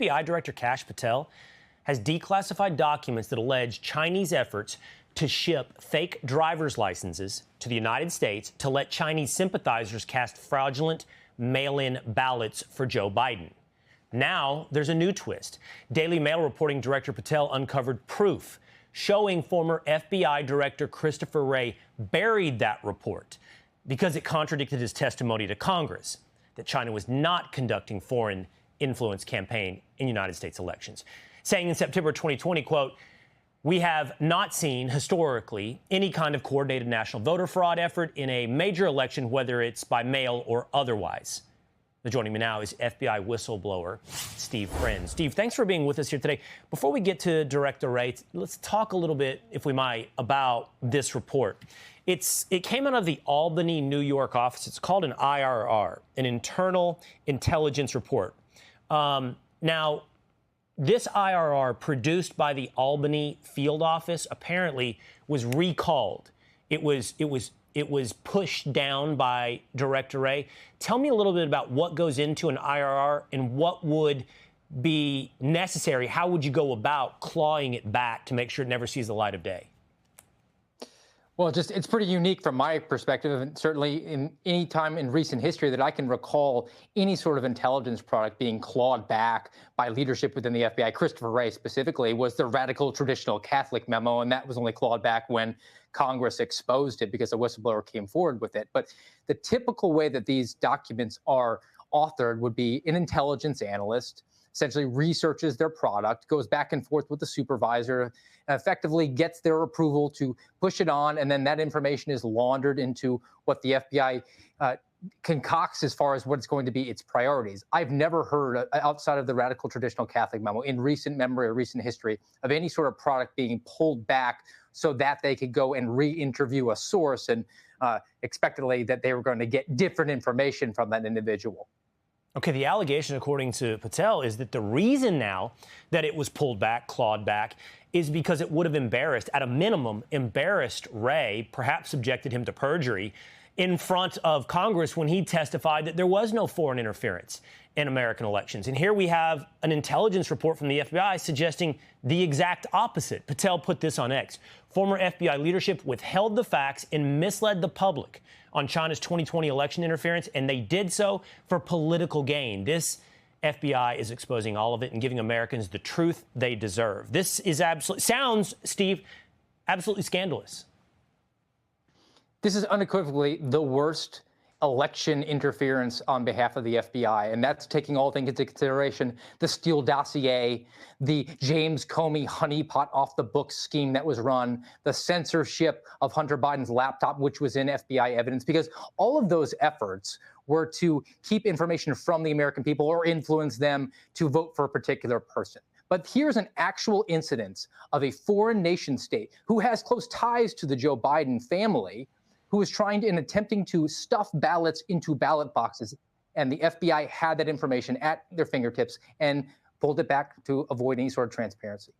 FBI Director Kash Patel has declassified documents that allege Chinese efforts to ship fake driver's licenses to the United States to let Chinese sympathizers cast fraudulent mail-in ballots for Joe Biden. Now, there's a new twist. Daily Mail reporting Director Patel uncovered proof showing former FBI Director Christopher Wray buried that report because it contradicted his testimony to Congress that China was not conducting foreign influence campaign in United States elections, saying in September 2020, quote, "We have not seen historically any kind of coordinated national voter fraud effort in a major election, whether it's by mail or otherwise." Joining me now is FBI whistleblower Steve Friend. Steve, thanks for being with us here today. Before we get to Director Wray, let's talk a little bit, if we might, about this report. It came out of the Albany, New York office. It's called an IRR, an Internal Intelligence Report. Now, this IRR produced by the Albany field office apparently was recalled. It was pushed down by Director Wray. Tell me a little bit about what goes into an IRR and what would be necessary. How would you go about clawing it back to make sure it never sees the light of day? Well, it's pretty unique from my perspective, and certainly in any time in recent history that I can recall any sort of intelligence product being clawed back by leadership within the FBI. Christopher Wray specifically was the radical traditional Catholic memo, and that was only clawed back when Congress exposed it because a whistleblower came forward with it. But the typical way that these documents are authored would be an intelligence analyst essentially researches their product, goes back and forth with the supervisor, and effectively gets their approval to push it on, and then that information is laundered into what the FBI concocts as far as what it's going to be its priorities. I've never heard, outside of the radical traditional Catholic memo, in recent memory or recent history, of any sort of product being pulled back so that they could go and re-interview a source and expectedly that they were going to get different information from that individual. Okay, the allegation, according to Patel, is that the reason now that it was pulled back, clawed back, is because it would have embarrassed, at a minimum, embarrassed Wray, perhaps subjected him to perjury in front of Congress when he testified that there was no foreign interference in American elections. And here we have an intelligence report from the FBI suggesting the exact opposite. Patel put this on X. Former FBI leadership withheld the facts and misled the public on China's 2020 election interference, and they did so for political gain. This FBI is exposing all of it and giving Americans the truth they deserve. This is sounds, Steve, absolutely scandalous. This is unequivocally the worst election interference on behalf of the FBI, and that's taking all things into consideration: the Steele dossier, the James Comey honeypot off the books scheme that was run, the censorship of Hunter Biden's laptop, which was in FBI evidence, because all of those efforts were to keep information from the American people or influence them to vote for a particular person. But here's an actual incidence of a foreign nation state who has close ties to the Joe Biden family, who was trying and attempting to stuff ballots into ballot boxes. And the FBI had that information at their fingertips and pulled it back to avoid any sort of transparency.